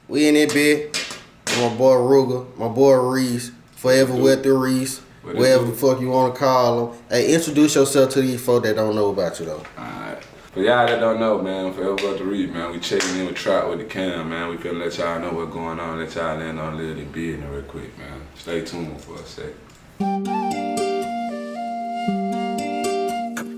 We in that bed. My boy Ruger, my boy Reese, Forever with the Reese, whatever the fuck you want to call them. Hey, introduce yourself to these folks that don't know about you though. Alright. For y'all that don't know, man, Forever with the Reese, man, we checking in with Trap with the cam, man. We finna let y'all know what's going on, let y'all in on a little business real quick, man. Stay tuned for a sec.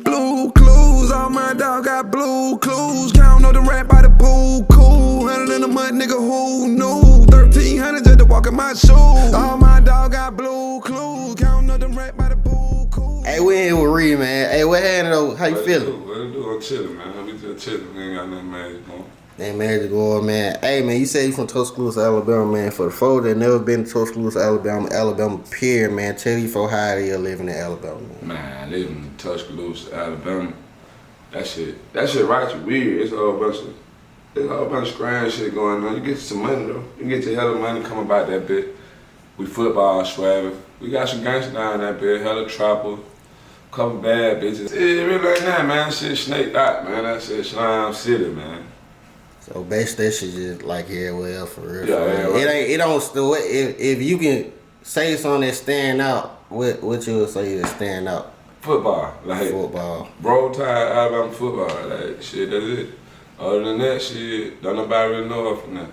Blue clues, all my dog got blue clues. Count on the rap by the pool, cool. 100 in a month, nigga, who knew? 1300 just to walk in my shoes. All my dog got blue clues. Count on the rap by the pool, cool. Hey, we in here with Reese, man. Hey, what happened though? How you feeling? What it do? I'm chilling, man. We just chilling. We ain't got nothing magic going. Ain't magic going, man. Hey, man, you say you from Tuscaloosa, Alabama, man. For the folks that never been to Tuscaloosa, Alabama, period, man. Tell these folks how it is living in Alabama, man. Man, living in Tuscaloosa, Alabama, that shit right you weird. It's a whole bunch of scram shit going on. You get some money though. You get your hella money, come about that bit. We football swagger. We got some gangsters down that bit, hella trapper, couple bad bitches. It really ain't that, man. Shit snaked out, man. That shit Slime City, man. So basically that shit just like everywhere else for real. Yeah, for real. It don't still if you can say something that stand out, what you would say that stand out? Football, like football. Roll Tide, Alabama football, like shit. That's it. Other than that, shit, don't nobody really know her from that.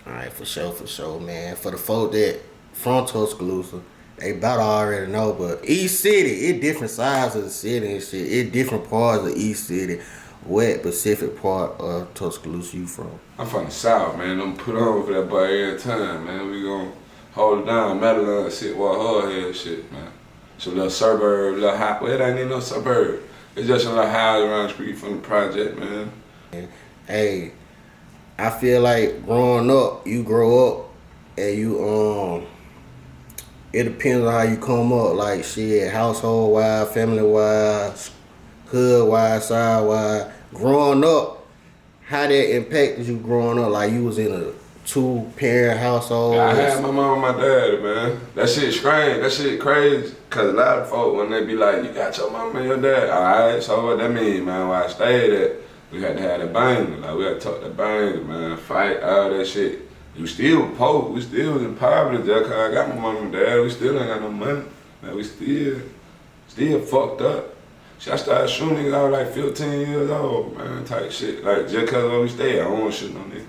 Alright, for sure, man. For the folk that from Tuscaloosa, they about already know, but East City, it different sides of the city and shit. It different parts of East City. What specific part of Tuscaloosa you from? I'm from the South, man. I'm put on for that boy every time, man. We gon' hold it down, Madeline, sit while her head shit, man. It's a little suburb, little house. Well, it ain't even no suburb. It's just a little house around the street from the project, man. Hey, I feel like growing up, you grow up and you it depends on how you come up, like shit, household wise, family wise, hood wise, side wise. Growing up, how that impacted you growing up? Like you was in a 2-parent household. Yeah, I had my mom and my dad, man. That shit strange. That shit crazy. Cause a lot of folks when they be like, you got your mom and your dad. Alright, so what that mean, man? Where I stayed at, we had to have the banger. Like we had to talk the banger, man. Fight, all that shit. We still poor. We still was in poverty there cause I got my mom and dad. We still ain't got no money. Like we still fucked up. I started shooting niggas, I was like 15 years old, man, type shit. Like, just cause where we stay, I don't wanna shoot no nigga.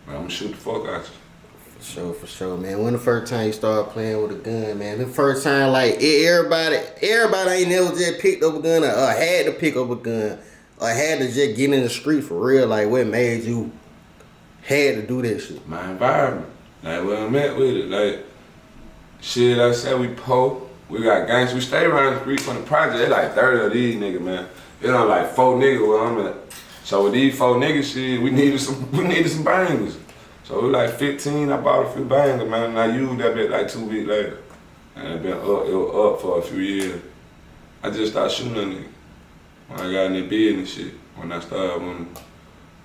But I'm gonna shoot the fuck out you. For sure, man. When the first time you started playing with a gun, man? The first time, like, everybody ain't never just picked up a gun or had to pick up a gun or had to just get in the street for real. Like, what made you had to do that shit? My environment. Like, where I'm at with it. Like, shit, like I said, we poor. We got gangs. We stay around the street from the project. They like 30 of these niggas, man. It's on like 4 niggas where I'm at. So with these 4 niggas, shit, we needed some bangers. So we like 15. I bought a few bangers, man. And I used that bit like 2 weeks later. And it was up for a few years. I just started shooting a nigga when I got in the business shit. When I started wanting to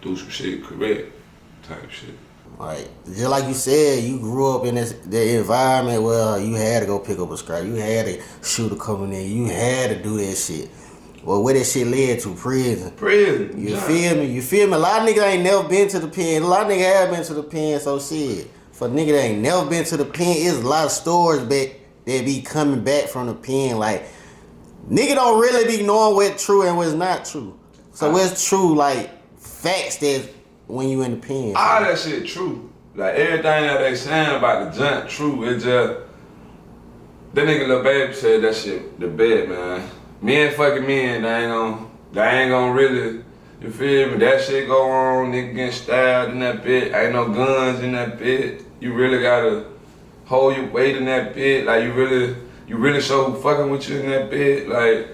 do some shit correct type shit. Like, just like you said, you grew up in the environment where you had to go pick up a scrap. You had to shoot a couple niggas. You had to do that shit. Well, where that shit led to? Prison. You feel me? A lot of niggas ain't never been to the pen. A lot of niggas have been to the pen, so shit. For niggas that ain't never been to the pen, it's a lot of stories back that be coming back from the pen. Like, nigga don't really be knowing what's true and what's not true. So what's true, like, facts that when you in the pen? All that shit true. Like everything that they saying about the junk true. It just that nigga Lil Baby said that shit the bed, man. Men fucking men, they ain't gonna really, you feel me? That shit go on, nigga getting stabbed in that bit. Ain't no guns in that bit. You really gotta hold your weight in that bit. Like you really show who fucking with you in that bit. Like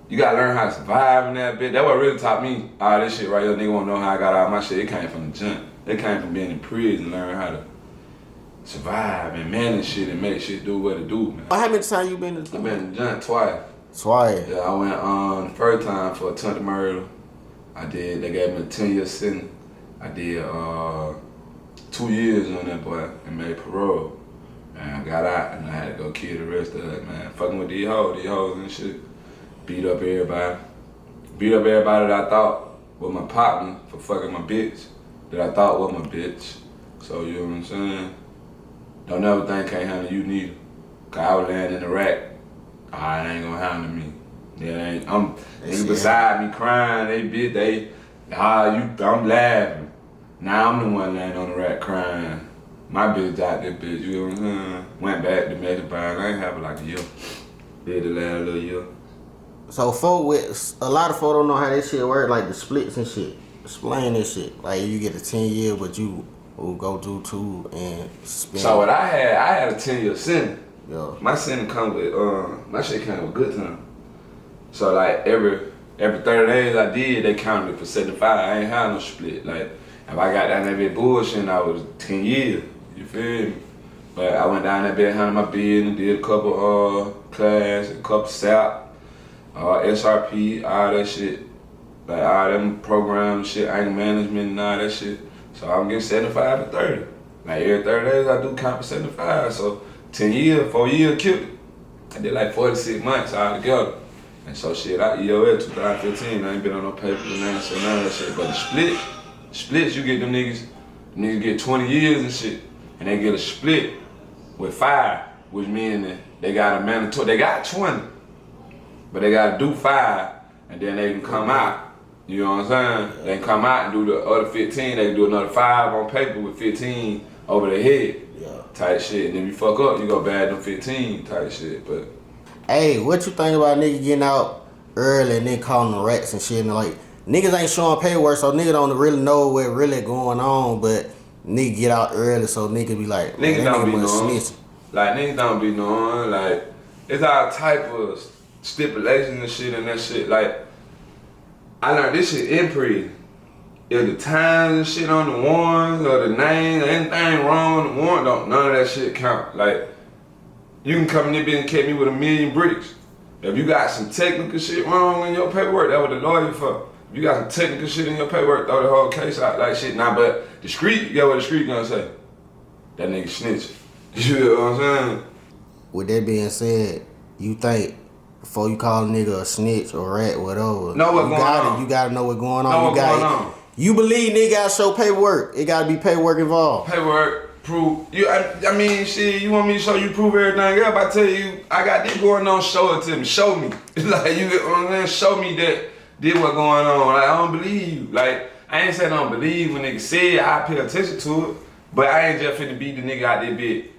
you gotta learn how to survive in that bit. That's what really taught me all this shit right here. Nigga wanna know how I got out my shit. It came from the jump. It came from being in prison, learning how to survive and manage shit and make shit do what it do, man. How many times you been in the jump? I've been in the jump twice. Twice? Yeah, I went the first time for attempted murder. They gave me a 10-year sentence. I did 2 years on that boy and made parole. And I got out and I had to go kill the rest of it, man. Fucking with these hoes and shit. Beat up everybody that I thought was my partner for fucking my bitch. that I thought was my bitch. So you know what I'm saying? Don't never think can't handle you neither. Cause I was laying in the rack. I ain't gonna handle me. Yeah, I'm nigga beside me crying. I'm laughing. Now I'm the one laying on the rack crying. My bitch out there, bitch. You know what I'm saying? Went back to Mexico. I ain't have like a year. Did the last little year. So a lot of folks don't know how that shit work, like the splits and shit. Explain this shit. Like you get a 10 year, but you will go do 2 and spend. So what I had a 10-year sentence. Yeah. My sentence come with my shit came with good time. So like every 30 days I did, they counted it for 75. I ain't had no split. Like if I got down that bit bullshit, I was 10 years. You feel me? But I went down that bit, handled my business, did a couple class, a couple SAP, SRP, all that shit. Like all them programs, shit, anger management and all that shit. So I'm getting 75 to 30. Like every 30 days I do count for 75. So 10 years, 4 years killed it. I did like 46 months all together. And so shit, I EOL 2015, I ain't been on no paper and none of that shit. But the splits you get them niggas get 20 years and shit. And they get a split with 5, which means that they got a mandatory, they got 20. But they gotta do 5 and then they can come out. You know what I'm saying? They can come out and do the other 15, they can do another 5 on paper with 15 over their head. Yeah. Type shit. And if you fuck up, you go bad them 15 type shit. But hey, what you think about niggas getting out early and then calling the rats and shit? And like, niggas ain't showing paperwork, so niggas don't really know what really going on, but niggas get out early, so niggas be like, niggas don't be knowing. Snitching. Like, niggas don't be knowing. Like, it's all type of stipulations and shit and that shit. Like, I learned this shit in prison. If the times and shit on the warrants or the names, anything wrong on the warrant, none of that shit count. Like, you can come in there and catch me with 1,000,000 bricks. If you got some technical shit wrong in your paperwork, that's what the lawyer for. If you got some technical shit in your paperwork, throw the whole case out like shit. Nah, but the street, you get what the street gonna say. That nigga snitching. You know what I'm saying? With that being said, you think before you call a nigga a snitch or rat, whatever, know what's going on. You gotta know what's going on. Know what's going on. You believe nigga gotta show paperwork. It gotta be paperwork involved. Paperwork, proof. I mean, shit, you want me to show you proof everything else? I tell you, I got this going on, show it to me. Show me. Like, you get what I'm saying? Show me that did what going on. Like, I don't believe you. Like, I ain't saying I don't believe when niggas say it, I pay attention to it. But I ain't just finna be the nigga out there bit,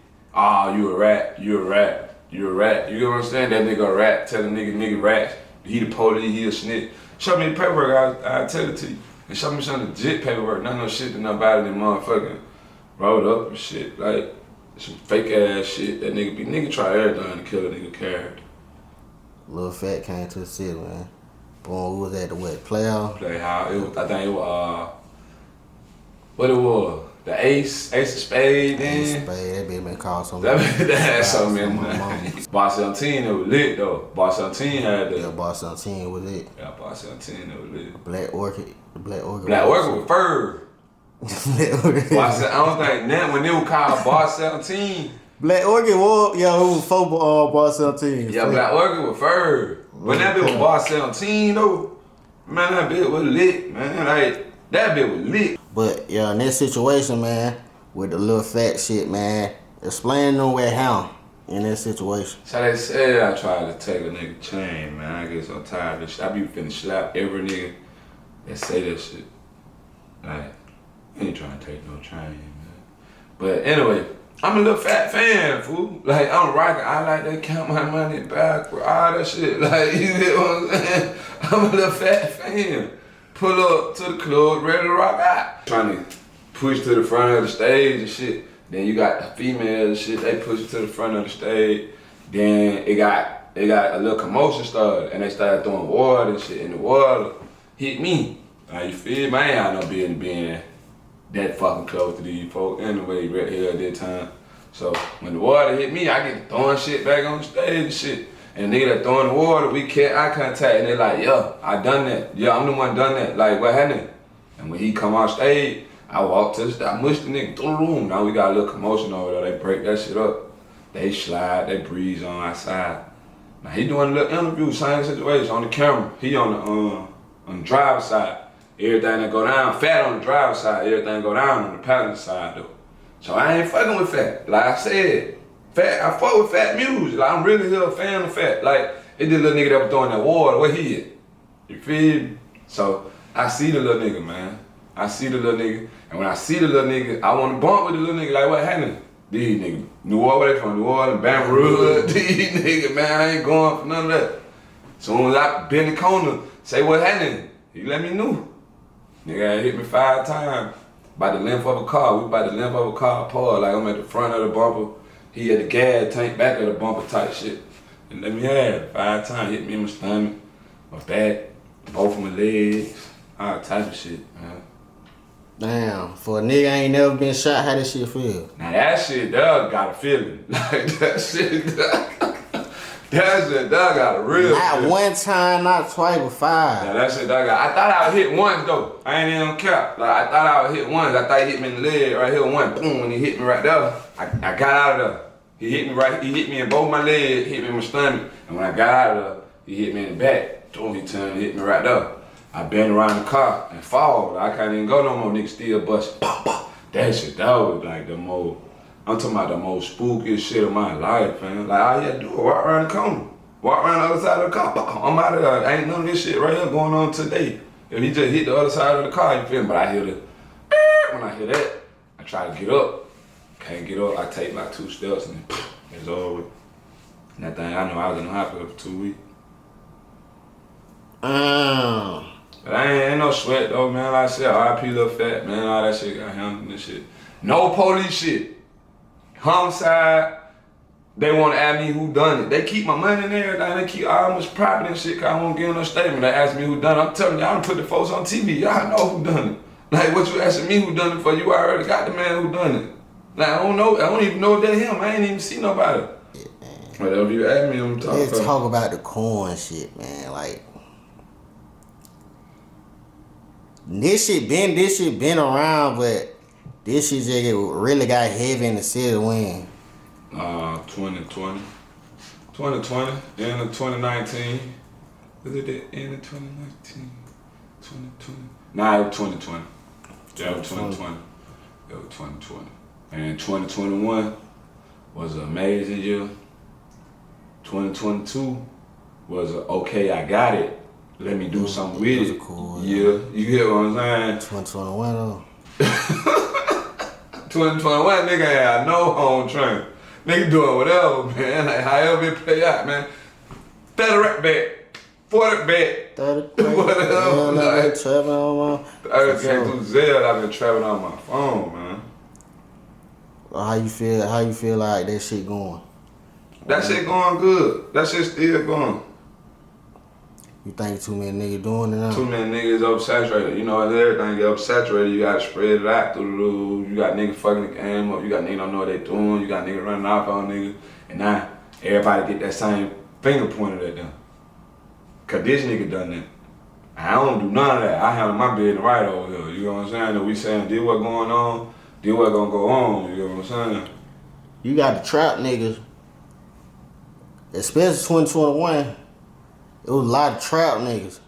you a rat, you a rat, you a rat. You get what I'm saying? That nigga a rat, tell the nigga rat, he the police, he a snitch. Show me the paperwork, I'll tell it to you. And show me some legit paperwork, not no shit that nobody than motherfucking rolled up and shit. Like, some fake ass shit that nigga try everything to kill a nigga character. Lil Phat came to the city, man. Boom, who was at the what, playoff? Playhouse, I think it was, what it was? The Ace of Spades then? Ace of Spades, that bitch been called so That many. had so many names. Bar 17, it was lit though. Bar 17 had the... Yeah, Bar 17 was it. Yeah, Bar 17, it was lit. Black Orchid. Black Orchid with fur. I don't think that when they were called Bar 17. Black Orchid was, who was football Bar 17. Yeah, Black Orchid with fur. When that bitch was Bar 17 though, man, that bitch was lit, man. Like, that bitch was lit. But yeah, in that situation, man, with the Lil Phat shit, man, explain them where how in that situation. So they said I tried to take a nigga chain, man. I get so tired of this shit. I be finna slap every nigga that say that shit. Like, I ain't trying to take no chain, man. But anyway, I'm a Lil Phat fan, fool. Like, I'm rocking. I like to count my money back for all that shit. Like, you get what I'm saying? I'm a Lil Phat fan. Pull up to the club, ready to rock out. Trying to push to the front of the stage and shit. Then you got the females and shit, they push it to the front of the stage. Then it got a little commotion started and they started throwing water and shit, and the water hit me. Like, you feel me? I ain't had no business being that fucking close to these folks anyway, right here at that time. So when the water hit me, I get throwing shit back on the stage and shit. And the nigga that throwing the water, we kept eye contact, and they like, yeah, I done that. Yeah, I'm the one done that. Like, what happened? And when he come on stage, I walk to the stage, I mush the nigga through the room. Now we got a little commotion over there. They break that shit up. They slide, they breeze on outside. Now he doing a little interview, same situation on the camera. He on the driver's side. everything that go down, Phat on the driver's side, everything go down on the passenger side though. So I ain't fucking with Phat. Like I said, Phat, I fuck with Phat music. Like I'm really a fan of Phat. Like it did little nigga that was throwing that water, where he at? You feel me? So I see the little nigga, man. I see the little nigga, and when I see the little nigga, I want to bump with the little nigga. Like what happened? These niggas, New Orleans, from New Orleans, Baton Rouge, these niggas, man, I ain't going for none of that. Soon as I bend the corner, say what happened, he let me know. Nigga hit me 5 times. By the length of a car, we by the length of a car apart. Like I'm at the front of the bumper, he at the gas tank, back of the bumper type shit. And let me have it 5 times, hit me in my stomach, my back, both of my legs, all type of shit, man. Damn, for a nigga ain't never been shot, how this shit feel? Now that shit, Doug got a feeling. Like that shit, Doug got a real Not feeling. one time, not twice, but 5. Now that shit, Doug got. I thought I would hit once though. I ain't even cap. Like I thought I would hit once. I thought he hit me in the leg right here, one. Boom, when he hit me right there, I got out of there. He hit me right. He hit me in both my legs, hit me in my stomach, and when I got out of there, he hit me in the back. Boom, he turned and hit me right there. I been around the car and fall. I can't even go no more. Niggas still bust. That shit, that was like the most, I'm talking about the most spookiest shit of my life, man. Like all you had to do was walk around the corner. Walk around the other side of the car. I'm out of there. Ain't none of this shit right here going on today. If he just hit the other side of the car, you feel me? But I hear the, when I hear that, I try to get up. Can't get up. I take like 2 steps and it's over. And that thing, I know I was in the hospital for 2 weeks. But I ain't no sweat though, man. Like I said, RIP Lil Phat, man. All that shit got handled and shit. No police shit. Homicide. They want to ask me who done it. They keep my money and everything. They keep all much property and shit cause I won't give no statement. They ask me who done it. I'm telling y'all, I done put the folks on TV. Y'all know who done it. Like what you asking me who done it for? You already got the man who done it. Like I don't know. I don't even know if that's him. I ain't even see nobody. Yeah, man. Whatever you ask me, I'm talking. Let's talk about the corn shit, man. Like this shit been around, but this shit just really got heavy in the city when. 2020, end of 2019. Was it the end of 2019? 2020? Nah, it was 2020. Yeah, it was 2020. It was 2020. And 2021 was an amazing year. 2022 was a, okay, I got it. Let me do something with it. Cool, yeah, you get what I'm saying? 2021 though. 2021, nigga ain't had no home train. Nigga doing whatever, man. Like however it play out, man. 30 bet, 40 bet, 30 whatever. Like, traveling on my. I came through Zelle. I've been traveling on my phone, man. How you feel? How you feel like that shit going? That shit going good. That shit still going. You think too many niggas doing it now? Too many niggas oversaturated. You know, as everything get oversaturated, you gotta spread it out through the roof. You got niggas fucking the game up. You got niggas don't know what they doing. You got niggas running off on niggas. And now everybody get that same finger pointed at them. Cause this nigga done that. I don't do none of that. I handle my business right over here. You know what I'm saying? That we saying, did what going on, did what gonna go on. You know what I'm saying? You got the trap niggas, especially 2021. It was a lot of trap niggas.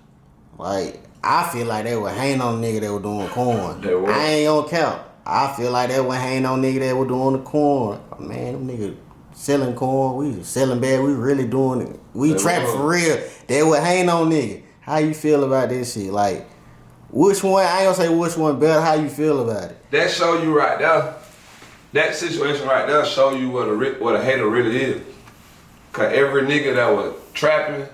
Like, I feel like they were hanging on the nigga that were doing corn. They were. I ain't on count. I feel like they were hanging on nigga that were doing the corn. Man, them niggas selling corn. We selling bad. We really doing it. We trapping for real. They were hanging on nigga. How you feel about this shit? Like, which one? I ain't gonna say which one better. How you feel about it? That show you right there. That situation right there show you what a hater really is. Cause every nigga that was trapping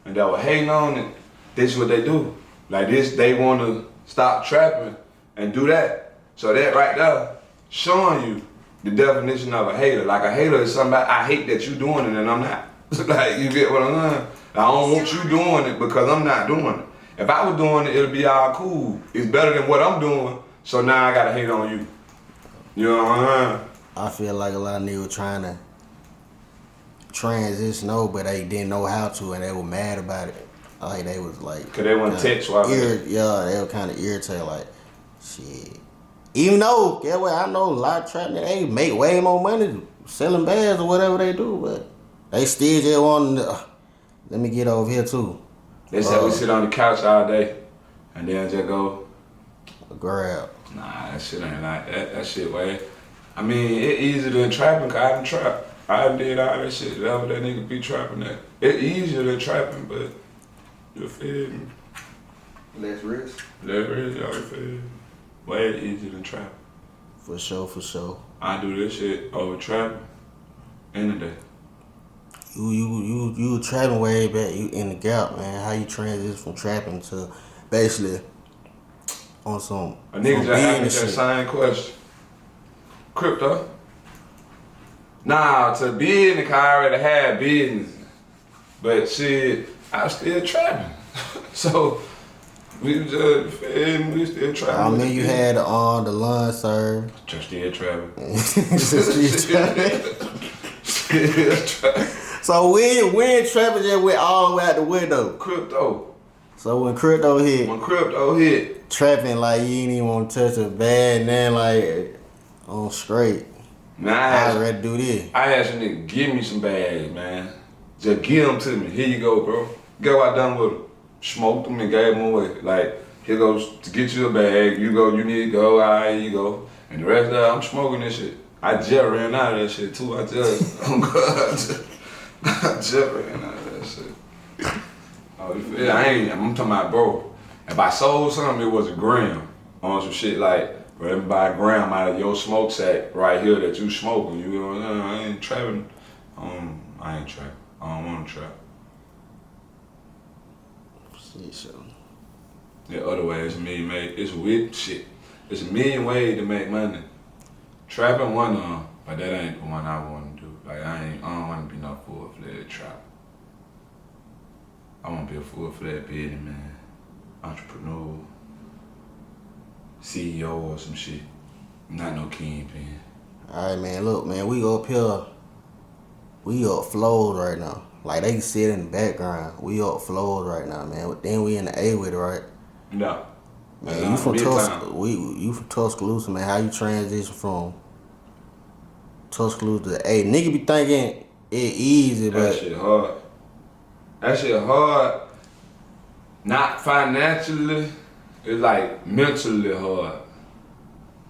and that was hating on it, this is what they do. Like this, they want to stop trapping and do that. So that right there, showing you the definition of a hater. Like a hater is somebody, I hate that you doing it and I'm not. Like, you get what I'm saying? I don't want you doing it because I'm not doing it. If I was doing it, it'll be all cool. It's better than what I'm doing, so now I gotta hate on you. You know what I'm saying? I feel like a lot of niggas were trying to transition over, but they didn't know how to, and they were mad about it. Like they was like, cause they want text while yeah, they were kind of irritated. Like, shit. Even though, get what? I know a lot of trap niggas, they make way more money selling bags or whatever they do, but they still just want to. Let me get over here too. They said we sit on the couch all day, and then just go grab. Nah, that shit ain't like that. That shit way. I mean, it easier than trapping, cause I done trap. I done did all that shit. Whatever that nigga be trapping at. It easier than trapping, but you feel me? Less risk. Less risk, y'all feel me? Way easier than trapping. For sure. I do this shit over trapping any day. You trapping way back. You in the gap, man. How you transition from trapping to basically on some A nigga just asked me that shit. same question. Crypto? Nah, to be in the car, I already had business. But shit, I was still trapping. So, we still trapping. I mean, you had the lunch serve. Just still trapping. So when trapping just went all the way out the window. Crypto. So when crypto hit, trapping like you ain't even want to touch a bag, and then like on straight. Man, I ready to do this. I asked a nigga, give me some bags, man. Just give them to me. Here you go, bro. Get what I done with them. Smoked them and gave them away. Like, here goes to get you a bag. You go, you need to go, all right, you go. And the rest of that, I'm smoking this shit. I just ran out of that shit too. I just ran out of that shit. Oh, you feel? I'm talking about, bro. If I sold something, it was a gram on some shit like, bro, let me buy a gram out of your smoke sack right here that you smoking. You know what I'm saying? I ain't trapping. I ain't trapping. I don't want to trap. Shit, so. There are other ways to make. It's weird shit. There's a million ways to make money. Trapping one of them, but that ain't the one I want to do. Like I don't want to be no full-fledged trap. I want to be a full-fledged businessman, entrepreneur, CEO or some shit. Not no kingpin. All right, man. Look, man. We up here. We up flowed right now. Like they can see it in the background. We up flowed right now, man. Then we in the A with it, right? No. Man, you from Tuscaloosa, man. How you transition from Tuscaloosa to A? Nigga be thinking it easy, but That shit hard. That shit hard. Not financially, it's like mentally hard.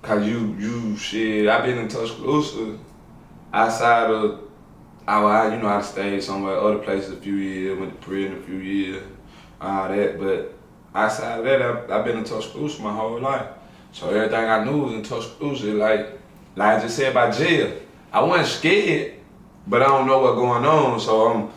Cause you shit, I been in Tuscaloosa outside of I stayed somewhere, other places a few years, went to prison a few years, all that, but outside of that, I've been in Tuscaloosa my whole life. So everything I knew was in Tuscaloosa. Like I just said about jail. I wasn't scared, but I don't know what's going on, so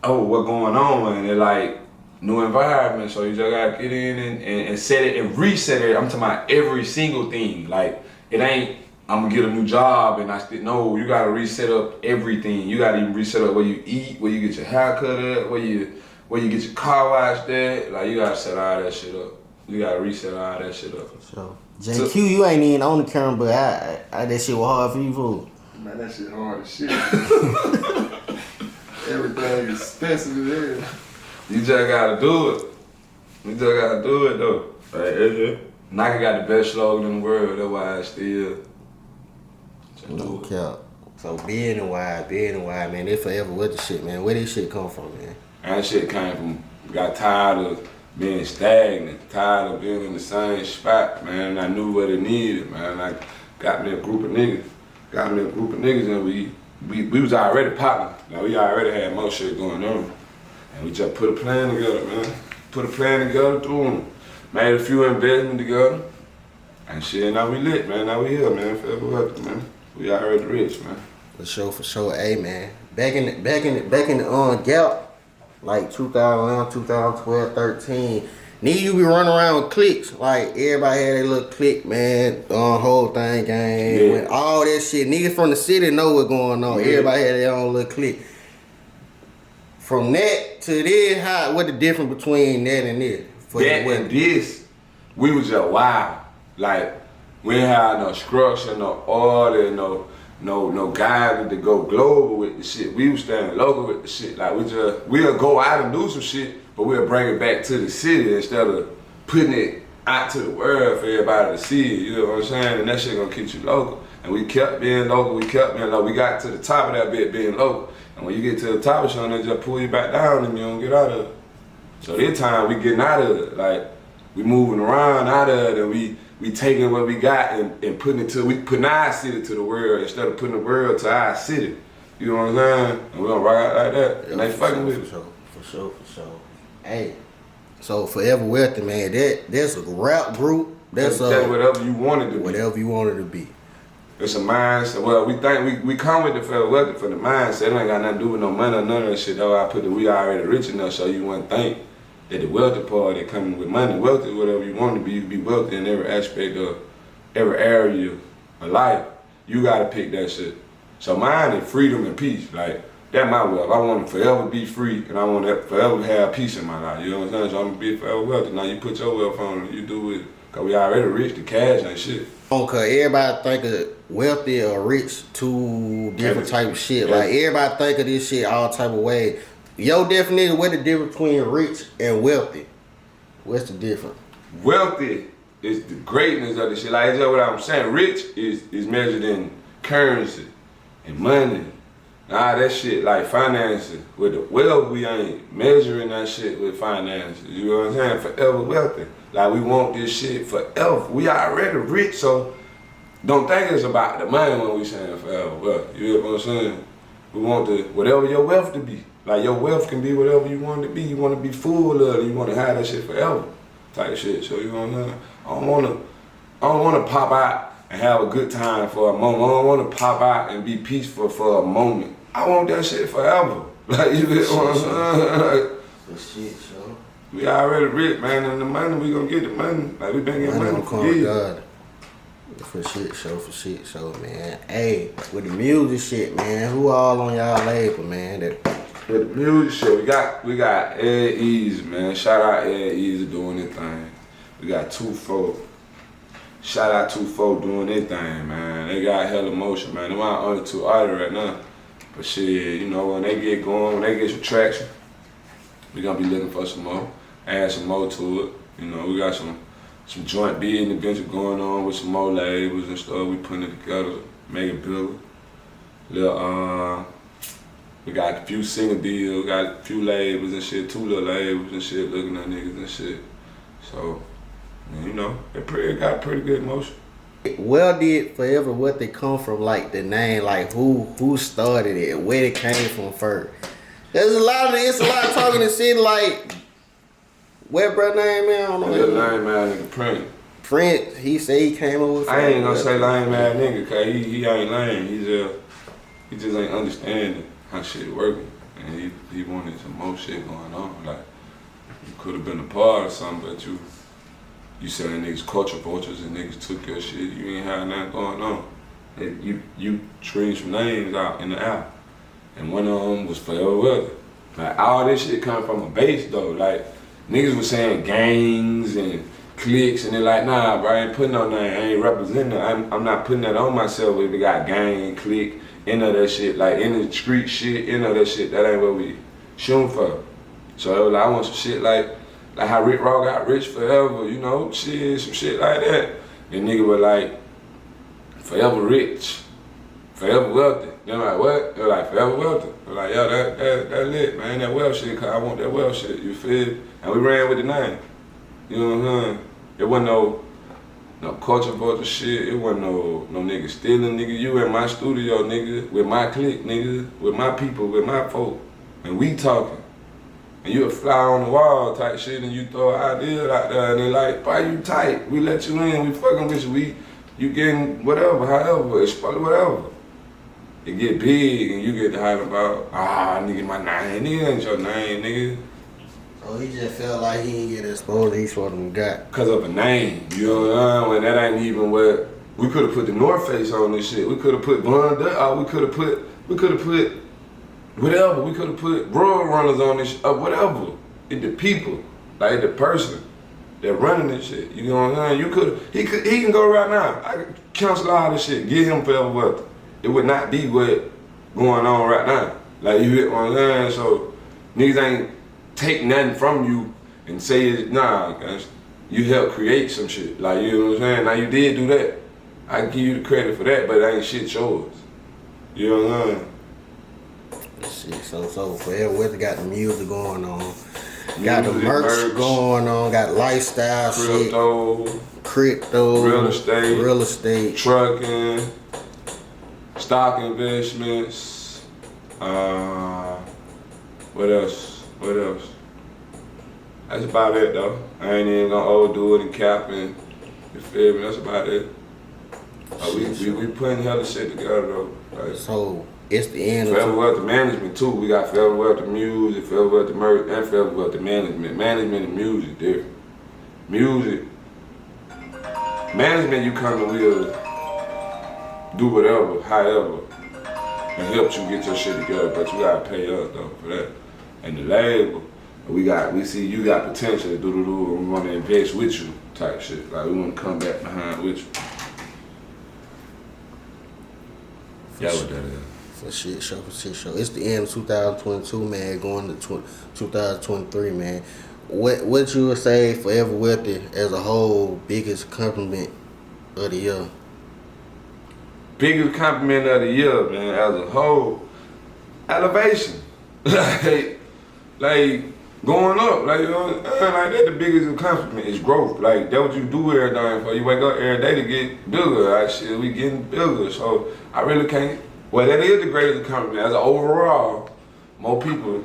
what's going on, and it like, new environment, so you just gotta get in and set it and reset it. I'm talking about every single thing. Like, it ain't, I'm gonna get a new job and no, you gotta reset up everything. You gotta even reset up where you eat, where you get your hair cut at, where you get your car washed at. Like, you gotta set all that shit up. You gotta reset all that shit up. So, JQ, you ain't even on the camera, but I that shit was hard for you, fool. Man, that shit hard as shit. Everything is expensive as hell. You just gotta do it. You just gotta do it though. Right? Nike got the best slogan in the world. That's why I still. No cap. So being wide, man, they forever with the shit, man. Where this shit come from, man? That shit came from, got tired of being stagnant, tired of being in the same spot, man. I knew what it needed, man. I got me a group of niggas, and we was already popping. Now we already had more shit going on. And we just put a plan together, man. Put a plan together through them. Made a few investments together. And shit, now we lit, man. Now we here, man. Forever weapon, man. We already rich, man. For sure. Hey, man. Back in the Gap, like 2011, 2012, 13. Nigga, you be running around with cliques. Like, everybody had their little clique, man. Whole thing gang. Yeah. When all that shit. Niggas from the city know what's going on. Yeah. Everybody had their own little clique. From that to this, what the difference between that and this? And this, we was just wild. Like, we ain't had no structure, no order, no guidance to go global with the shit. We was staying local with the shit. Like, we'll go out and do some shit, but we'll bring it back to the city instead of putting it out to the world for everybody to see. You know what I'm saying? And that shit gonna keep you local. And we kept being local, we got to the top of that bit being local. And when you get to the top of something, they just pull you back down and you don't get out of it. So this time we getting out of it. Like, we moving around out of it, and we we taking what we got and putting our city to the world instead of putting the world to our city. You know what I'm saying? And we gonna rock out like that. And they fucking with it. For sure. Hey, so Forever Wealthy, man, that's a rap group. That's whatever you want it to be. Whatever you want it to be. It's a mindset. Well, we think we come with the Forever Wealthy for the mindset. It ain't got nothing to do with no money or none of that shit. Though I put we already rich enough, so you wouldn't think that the wealthy part that coming with money. Wealthy is whatever you want to be. You can be wealthy in every aspect of every area of life. You gotta pick that shit. So mine is freedom and peace. Like, that's my wealth. I want to forever be free, and I want to forever have peace in my life. You know what I'm saying? So I'm gonna be forever wealthy. Now you put your wealth on it, you do it. Cause we already rich, the cash and shit. Cause everybody think of wealthy or rich two different type of shit. Like everybody think of this shit all type of way. Your definition, what the difference between rich and wealthy? What's the difference? Wealthy is the greatness of the shit. Like, that's what I'm saying. Rich is measured in currency and money. Nah, that shit like finances. With the wealth, we ain't measuring that shit with finances. You know what I'm saying? Forever wealthy. Like, we want this shit forever. We already rich, so don't think it's about the money when we saying forever wealthy. You know what I'm saying? We want whatever your wealth to be. Like, your wealth can be whatever you want it to be. You want to be full of it. You want to have that shit forever type shit. So, you know what I'm saying? I don't want to pop out and have a good time for a moment. I don't want to pop out and be peaceful for a moment. I want that shit forever. Like, you know what I'm saying? For shit, so. We already rich, man, and the money, we gonna get the money. Like, we been getting money for years. For shit show, man. Hey, with the music shit, man, who all on y'all label, man? With the music shit, we got Eazy, man. Shout out Eazy doing his thing. We got 2-4. Shout out 2-4 doing their thing, man. They got hella motion, man. They're my only two artists right now. But shit, you know, when they get going, when they get some traction, we gonna be looking for some more. Add some more to it. You know, we got some joint business adventure going on with some more labels and stuff. We putting it together, make it bigger. We got a few single deals, got a few labels and shit, 2 little labels and shit, looking at niggas and shit. So, you know, it got pretty good motion. Where did Forever What they come from, like the name, like who started it, where it came from first? It's a lot of talking and shit like, what bro name, man? I don't know. Lame ass nigga Prince, he said he came over with I ain't gonna say lame ass nigga, cause he ain't lame. He just ain't understanding how shit working. And he wanted some more shit going on. Like, you could have been a part of something, but you selling niggas culture vultures and niggas took your shit. You ain't had nothing going on. And you streamed some names out in the app. And one of them was Forever Wealthy. Like, all this shit come from a base though. Like, niggas was saying gangs and cliques, and they're like, nah, bro, I ain't putting no name. I ain't representing that. I'm not putting that on myself if we got gang and clique, into that shit, like in the street shit, into that shit. That ain't what we shooting for. So it was like, I want some shit like how Rick Ross got rich forever, you know, shit, some shit like that. And nigga was like, forever rich, forever wealthy. They're like, what? They're like, forever wealthy. They're like, yo, that lit, man, that wealth shit, cause I want that wealth shit, you feel? And we ran with the name. You know what I'm saying? It wasn't no culture vulture shit. It wasn't no nigga stealing, nigga. You in my studio, nigga, with my clique, nigga, with my people, with my folk. And we talking. And you a fly on the wall type shit, and you throw ideas out there, and they like, why you tight? We let you in, we fucking with you, you getting whatever, however, it's probably whatever. It get big, and you get to hype about, nigga, my name, nigga, ain't your name, nigga. So he just felt like he didn't get exposed, he sort of got. Cause of a name, you know what I'm saying? That ain't even what, we could have put the North Face on this shit. We could have put Von Dutt, we could have put whatever. We could have put Royal Runners on this shit, whatever. It the people, like the person that running this shit. You know what I'm saying? He can go right now. I could cancel all this shit, get him Forever Wealthy. It would not be what going on right now. Like, you get what I'm saying? So niggas ain't take nothing from you and say, nah, guys, you helped create some shit. Like, you know what I'm saying? Now you did do that. I can give you the credit for that, but it ain't shit yours. You know what I'm saying? Shit, so Forever Wealthy got the music going on. Got the Music, merch going on, got lifestyle crypto, real estate, trucking, stock investments. What else? That's about it though. I ain't even gonna overdo it and capping. You feel me? That's about it. We putting hella shit together though. Like, so it's the end Forever of Wealth the management too. We got Forever Wealth the music, Forever Wealth the merch, and Forever Wealth the management. Management and music different. Management you come and we'll do whatever, however, and help you get your shit together. But you gotta pay us though for that. And the label, we see you got potential to do, and we want to invest with you type shit. Like we want to come back behind with you. Yeah, what that is. for shit show. It's the end of 2022, man. Going to 2023, man. What you would say Forever Wealthy as a whole biggest compliment of the year? Biggest compliment of the year, man, as a whole, elevation. like going up, like, you know, like that's the biggest accomplishment is growth. Like that's what you do every day for. You wake up every day to get bigger. Like shit, we getting bigger. So I really can't. Well, that is the greatest accomplishment. As an overall, more people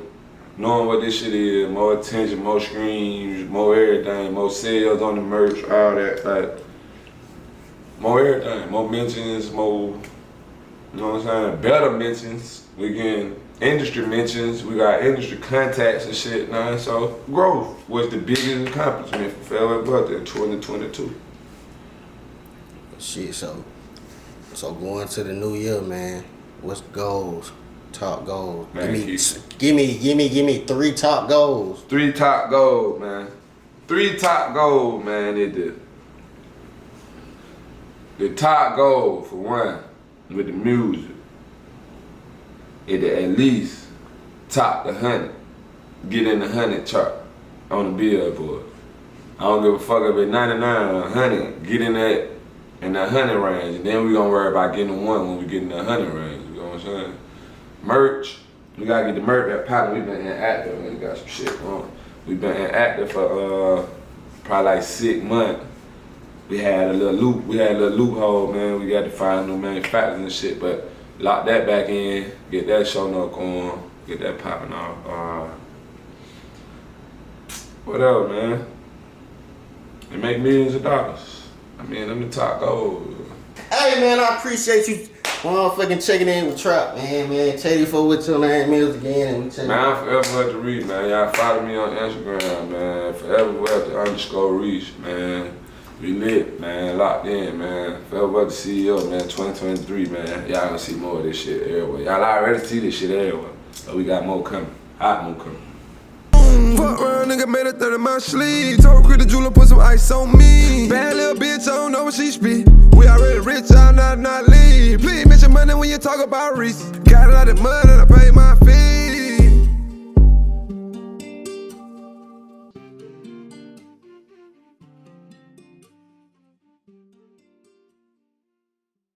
knowing what this shit is, more attention, more streams, more everything, more sales on the merch, all that, like, more everything, more mentions, more, you know what I'm saying, better mentions. We getting industry mentions, we got industry contacts and shit now. So growth was the biggest accomplishment for Forever Wealth in 2022. Shit, so going to the new year, man. What's goals? Top goals. Give me 3 top goals. 3 top goals, man. 3 top goals, man. The top goal for one with the music is to at least top the 100, get in the 100 chart on the Billboard. I don't give a fuck if it's 99 or 100. Get in that 100 range, and then we gonna worry about getting the 1 when we get in the 100 range. You know what I'm saying? Merch, we gotta get the merch at Phat. We been inactive, man. We got some shit going. We been inactive for probably like 6 months. We had a little loophole, man. We got to find new manufacturers and shit, but lock that back in, get that show up on, get that popping off. What else, man? And make millions of dollars. I mean, them the top goals. Hey, man, I appreciate you motherfucking checking in with Trap, man. Tell you for with your name is again, and we check. Man, I'm Forever Wealth the Reese, man. Y'all follow me on Instagram, man. Forever Wealth _Reese, man. We lit, man. Locked in, man. Forever Wealth the CEO, man. 2023, man. Y'all gonna see more of this shit everywhere. Y'all already see this shit everywhere, but we got more coming. Hot more coming. Fuck around, nigga, made a third of my sleeve. Told Chris the jeweler put some ice on me. Bad little bitch, I don't know what she speak. We already rich, I not leave. Please mention money when you talk about Reese. Got a lot of money and I pay my fees.